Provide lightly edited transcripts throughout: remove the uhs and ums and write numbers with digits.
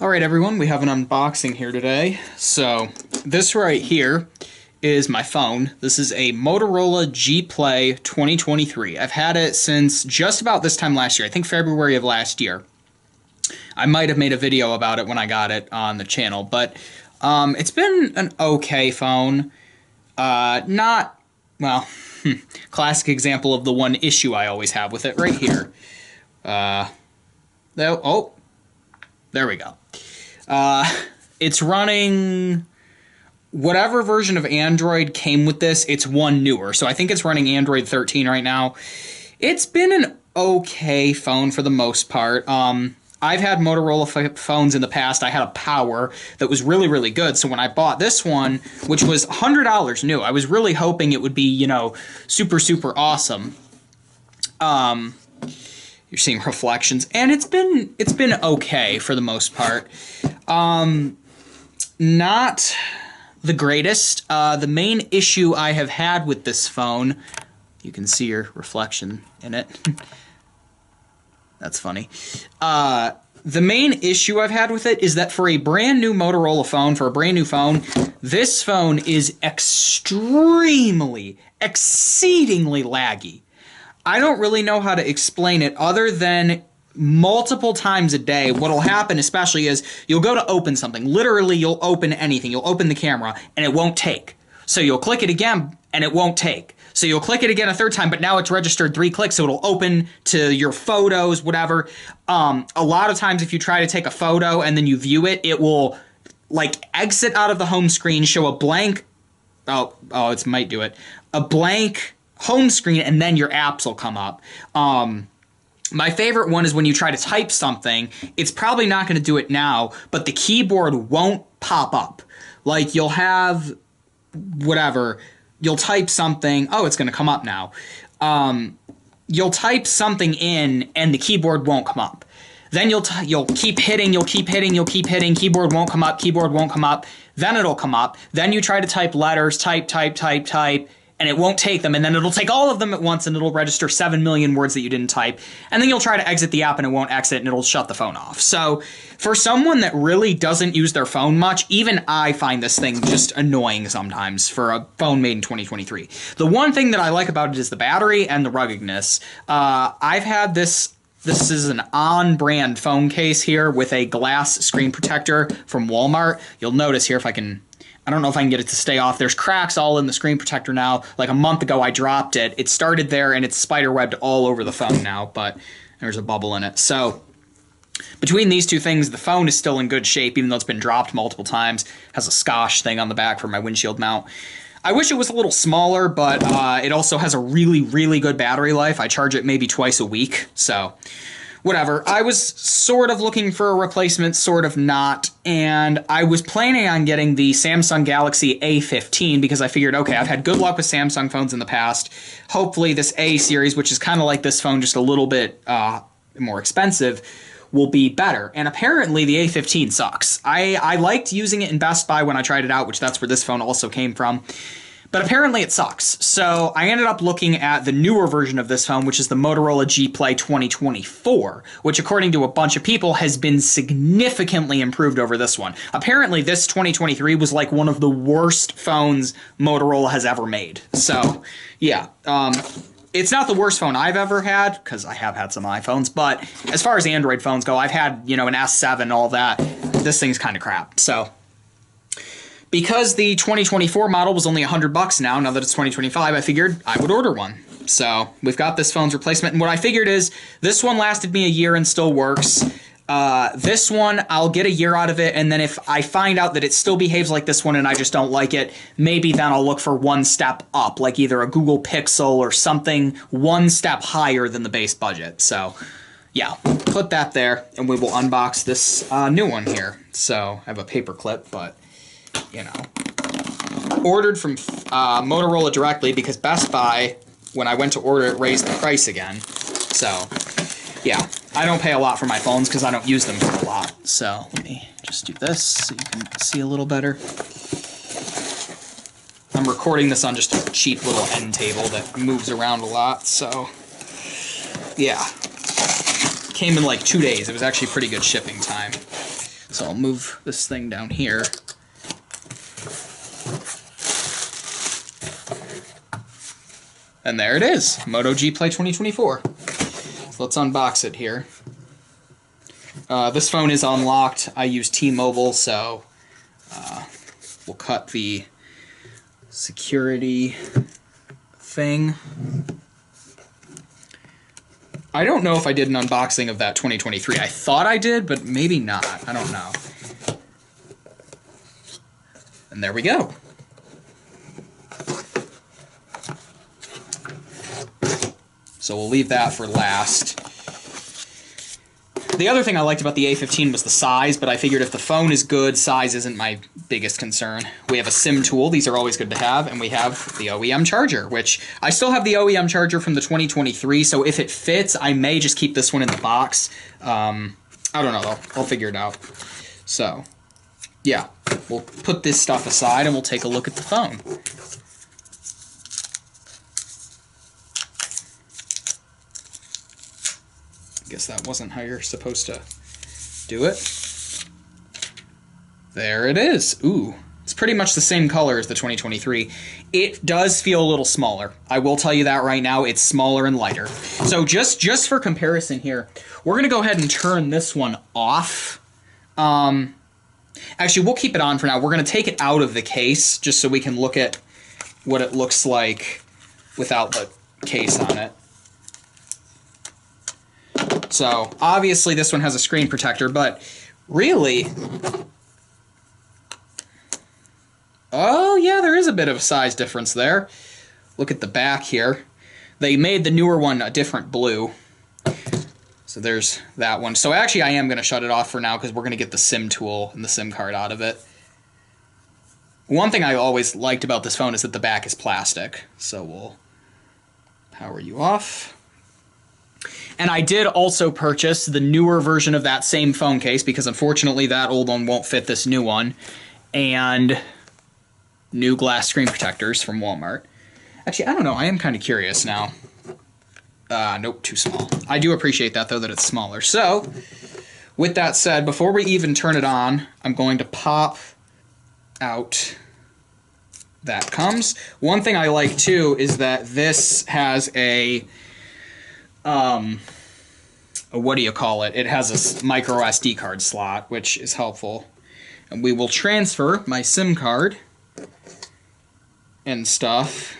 Alright everyone, we have an unboxing here today. So, this right here is my phone. This is a Motorola G Play 2023. I've had it since just about this time last year, I think February of last year. I might have made a video about it when I got it on the channel, but it's been an okay phone. Not, well, classic example of the one issue I always have with it right here. There we go. It's running whatever version of Android came with this. It's one newer, so I think it's running Android 13 right now. It's been an okay phone for the most part. I've had Motorola phones in the past. I had a Power that was really, really good. So when I bought this one, which was $100 new, I was really hoping it would be, you know, super, super awesome. You're seeing reflections, and it's been okay for the most part. Not the greatest. The main issue I have had with this phone, you can see your reflection in it. That's funny. The main issue I've had with it is that for a brand new Motorola phone, for a brand new phone, this phone is exceedingly laggy. I don't really know how to explain it other than multiple times a day. What'll happen especially is you'll go to open something. Literally, you'll open anything. You'll open the camera and it won't take. So you'll click it again and it won't take. So you'll click it again a third time, but now it's registered 3 clicks, so it'll open to your photos, whatever. A lot of times if you try to take a photo and then you view it, it will like exit out of the home screen, show a blank, it might do it, a blank home screen, and then your apps will come up. My favorite one is when you try to type something, it's probably not going to do it now, but the keyboard won't pop up. Like you'll have whatever, you'll type something, oh, it's going to come up now. You'll type something in and the keyboard won't come up. Then you'll keep hitting, keyboard won't come up, then it'll come up. Then you try to type letters, type, and it won't take them, and then it'll take all of them at once, and it'll register 7 million words that you didn't type, and then you'll try to exit the app, and it won't exit, and it'll shut the phone off. So, for someone that really doesn't use their phone much, even I find this thing just annoying sometimes for a phone made in 2023. The one thing that I like about it is the battery and the ruggedness. I've had this is an on-brand phone case here with a glass screen protector from Walmart. You'll notice here if I don't know if I can get it to stay off. There's cracks all in the screen protector now. Like a month ago, I dropped it. It started there, and it's spiderwebbed all over the phone now, but there's a bubble in it. So between these two things, the phone is still in good shape, even though it's been dropped multiple times. It has a Scotch thing on the back for my windshield mount. I wish it was a little smaller, but it also has a really, really good battery life. I charge it maybe twice a week, so whatever. I was sort of looking for a replacement, sort of not, and I was planning on getting the Samsung Galaxy A15 because I figured, okay, I've had good luck with Samsung phones in the past. Hopefully this A series, which is kind of like this phone, just a little bit more expensive, will be better. And apparently the A15 sucks. I liked using it in Best Buy when I tried it out, which that's where this phone also came from. But apparently it sucks. So I ended up looking at the newer version of this phone, which is the Motorola G Play 2024, which according to a bunch of people has been significantly improved over this one. Apparently this 2023 was like one of the worst phones Motorola has ever made. So yeah, it's not the worst phone I've ever had, because I have had some iPhones, but as far as Android phones go, I've had, you know, an S7, all that. This thing's kind of crap. So because the 2024 model was only $100 now that it's 2025, I figured I would order one. So we've got this phone's replacement, and what I figured is this one lasted me a year and still works. This one, I'll get a year out of it, and then if I find out that it still behaves like this one and I just don't like it, maybe then I'll look for one step up, like either a Google Pixel or something one step higher than the base budget. So yeah, put that there, and we will unbox this new one here. So I have a paper clip, but you know, ordered from Motorola directly because Best Buy, when I went to order it, raised the price again. So yeah, I don't pay a lot for my phones because I don't use them for a lot. So let me just do this so you can see a little better. I'm recording this on just a cheap little end table that moves around a lot, so yeah. Came in like 2 days. It was actually pretty good shipping time. So I'll move this thing down here. And there it is, Moto G Play 2024. So let's unbox it here. This phone is unlocked. I use T-Mobile, so we'll cut the security thing. I don't know if I did an unboxing of that 2023. I thought I did, but maybe not. I don't know. And there we go. So we'll leave that for last. The other thing I liked about the A15 was the size, but I figured if the phone is good, size isn't my biggest concern. We have a SIM tool. These are always good to have. And we have the OEM charger, which I still have the OEM charger from the 2023, so if it fits, I may just keep this one in the box. I don't know, though. I'll figure it out. So, yeah. We'll put this stuff aside and we'll take a look at the phone. Guess that wasn't how you're supposed to do it. There it is. Ooh, it's pretty much the same color as the 2023. It does feel a little smaller. I will tell you that right now. It's smaller and lighter. So just for comparison here, we're going to go ahead and turn this one off. Actually, we'll keep it on for now. We're going to take it out of the case just so we can look at what it looks like without the case on it. So, obviously this one has a screen protector, but really... Oh, yeah, there is a bit of a size difference there. Look at the back here. They made the newer one a different blue. So there's that one. So actually I am going to shut it off for now because we're going to get the SIM tool and the SIM card out of it. One thing I always liked about this phone is that the back is plastic. So we'll power you off. And I did also purchase the newer version of that same phone case because unfortunately that old one won't fit this new one. And new glass screen protectors from Walmart. Actually, I don't know. I am kind of curious now. Nope, too small. I do appreciate that, though, that it's smaller. So, with that said, before we even turn it on, I'm going to pop out that comes. One thing I like, too, is that this has a what do you call it? It has a micro SD card slot, which is helpful. And we will transfer my SIM card and stuff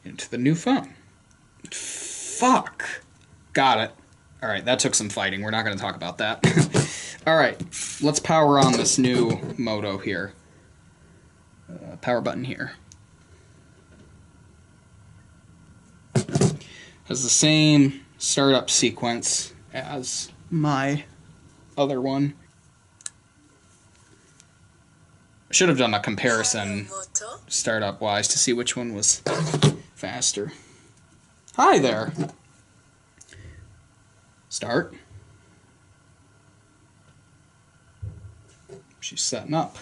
into the new phone. Fuck. Got it. Alright, that took some fighting. We're not going to talk about that. Alright, let's power on this new Moto here. Power button here. Has the same startup sequence as my other one. I should have done a comparison startup-wise to see which one was faster. Hi there. Start. She's setting up.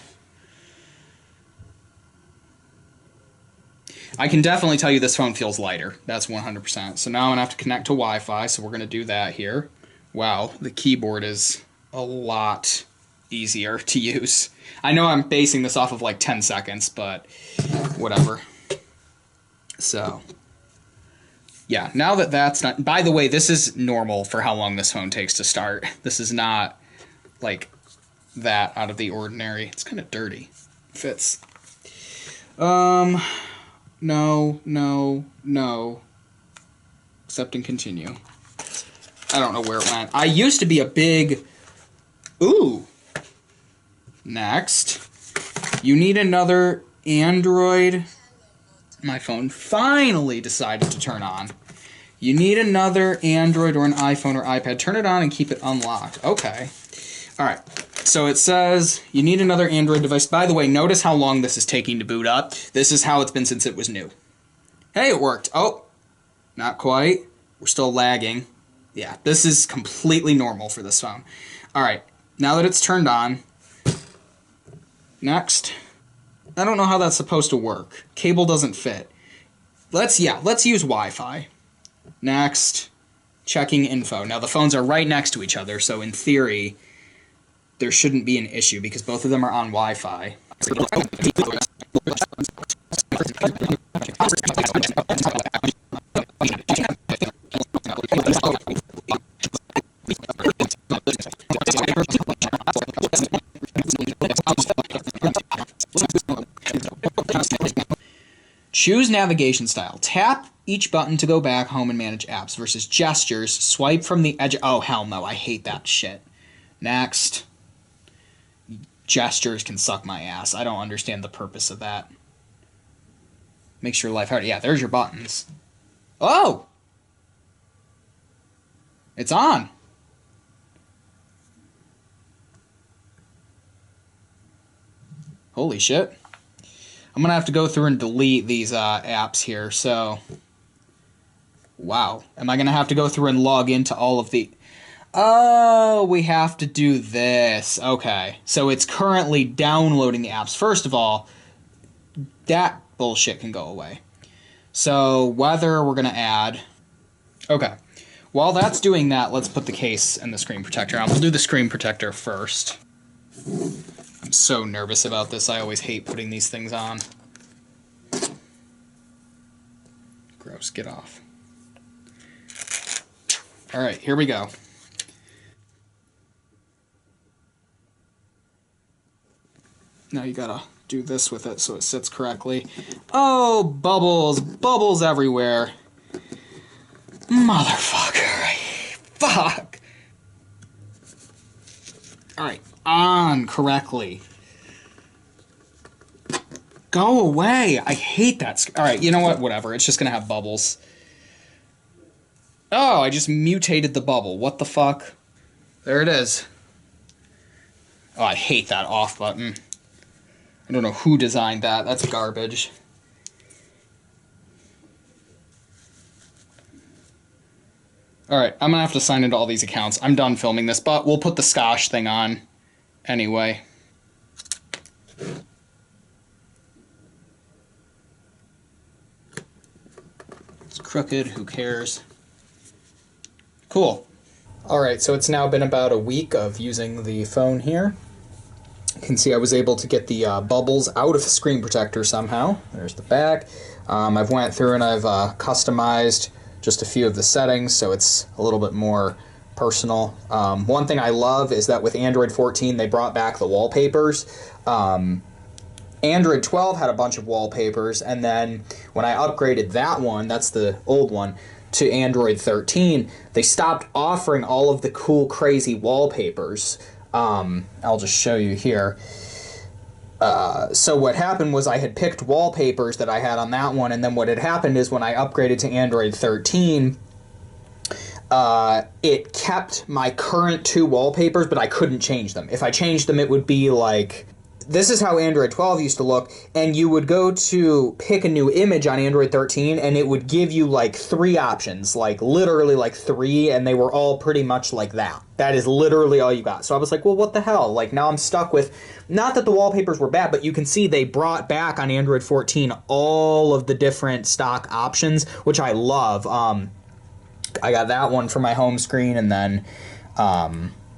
I can definitely tell you this phone feels lighter. That's 100%. So now I'm going to have to connect to Wi-Fi, so we're going to do that here. Wow, the keyboard is a lot easier to use. I know I'm basing this off of like 10 seconds, but whatever. So, yeah, now that that's done... By the way, this is normal for how long this phone takes to start. This is not, like, that out of the ordinary. It's kind of dirty. Fits. No, no, no. Accept and continue. I don't know where it went. I used to be a big... Ooh! Next. You need another Android... My phone finally decided to turn on. You need another Android or an iPhone or iPad. Turn it on and keep it unlocked. Okay. Alright. So it says you need another Android device. By the way, notice how long this is taking to boot up. This is how it's been since it was new. Hey, it worked. Oh, not quite. We're still lagging. Yeah, this is completely normal for this phone. Alright. Now that it's turned on. Next. I don't know how that's supposed to work. Cable doesn't fit. Let's use Wi-Fi. Next, checking info. Now the phones are right next to each other, so in theory, there shouldn't be an issue because both of them are on Wi-Fi. Choose navigation style. Tap each button to go back home and manage apps versus gestures. Swipe from the edge. Oh, hell no. I hate that shit. Next. Gestures can suck my ass. I don't understand the purpose of that. Makes your life harder. Yeah, there's your buttons. Oh! It's on. Holy shit. I'm going to have to go through and delete these apps here, so... Wow. Am I going to have to go through and log into all of the... Oh, we have to do this. Okay. So it's currently downloading the apps. First of all, that bullshit can go away. So weather we're going to add. Okay. While that's doing that, let's put the case and the screen protector on. We'll do the screen protector first. I'm so nervous about this. I always hate putting these things on. Gross. Get off. Alright, here we go. Now you gotta do this with it so it sits correctly. Oh, bubbles. Bubbles everywhere. Motherfucker. Fuck. Alright, on correctly. Go away. I hate that. Alright, you know what? Whatever. It's just gonna have bubbles. Oh, I just mutated the bubble. What the fuck? There it is. Oh, I hate that off button. I don't know who designed that. That's garbage. Alright, I'm gonna have to sign into all these accounts. I'm done filming this, but we'll put the Scotch thing on anyway. It's crooked, who cares? Cool. Alright, so it's now been about a week of using the phone here. You can see I was able to get the bubbles out of the screen protector somehow. There's the back. I've went through and I've customized just a few of the settings so it's a little bit more personal. One thing I love is that with Android 14 they brought back the wallpapers. Android 12 had a bunch of wallpapers, and then when I upgraded that one, that's the old one, to Android 13, they stopped offering all of the cool, crazy wallpapers. I'll just show you here. So what happened was I had picked wallpapers that I had on that one, and then what had happened is when I upgraded to Android 13, it kept my current two wallpapers, but I couldn't change them. If I changed them, it would be like... This is how Android 12 used to look, and you would go to pick a new image on Android 13, and it would give you like 3 options, like literally like 3, and they were all pretty much like that. That is literally all you got. So I was like, well, what the hell? Like, now I'm stuck with, not that the wallpapers were bad, but you can see they brought back on Android 14 all of the different stock options, which I love. I got that one for my home screen, and then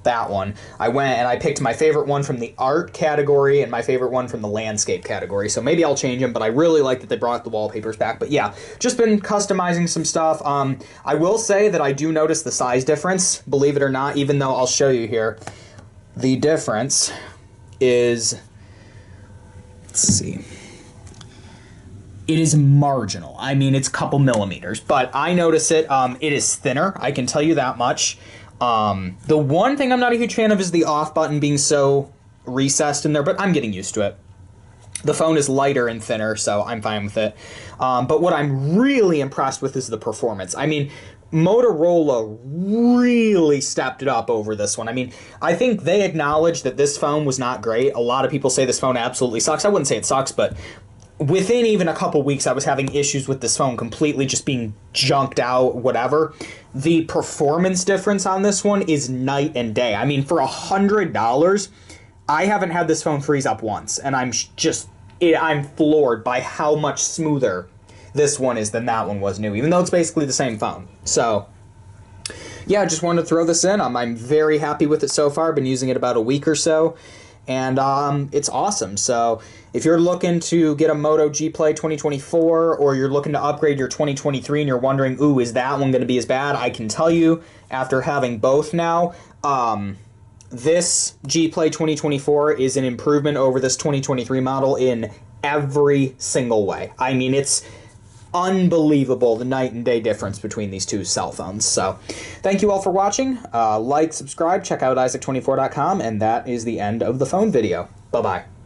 that one. I went and I picked my favorite one from the art category and my favorite one from the landscape category. So maybe I'll change them, but I really like that they brought the wallpapers back. But yeah, just been customizing some stuff. I will say that I do notice the size difference, believe it or not, even though I'll show you here. The difference is, let's see. It is marginal. I mean, it's a couple millimeters, but I notice it. It is thinner, I can tell you that much. The one thing I'm not a huge fan of is the off button being so recessed in there, but I'm getting used to it. The phone is lighter and thinner, so I'm fine with it. But what I'm really impressed with is the performance. I mean, Motorola really stepped it up over this one. I mean, I think they acknowledged that this phone was not great. A lot of people say this phone absolutely sucks. I wouldn't say it sucks, but within even a couple weeks, I was having issues with this phone completely just being junked out, whatever. The performance difference on this one is night and day. I mean, for $100, I haven't had this phone freeze up once, and I'm floored by how much smoother this one is than that one was new, even though it's basically the same phone. So, yeah, I just wanted to throw this in. I'm very happy with it so far. Been using it about a week or so, and it's awesome. So if you're looking to get a Moto G Play 2024, or you're looking to upgrade your 2023 and you're wondering, ooh, is that one going to be as bad? I can tell you, after having both now, this G Play 2024 is an improvement over this 2023 model in every single way. I mean, it's unbelievable, the night and day difference between these two cell phones. So thank you all for watching. Like, subscribe, check out Isaac24.com, and that is the end of the phone video. Bye-bye.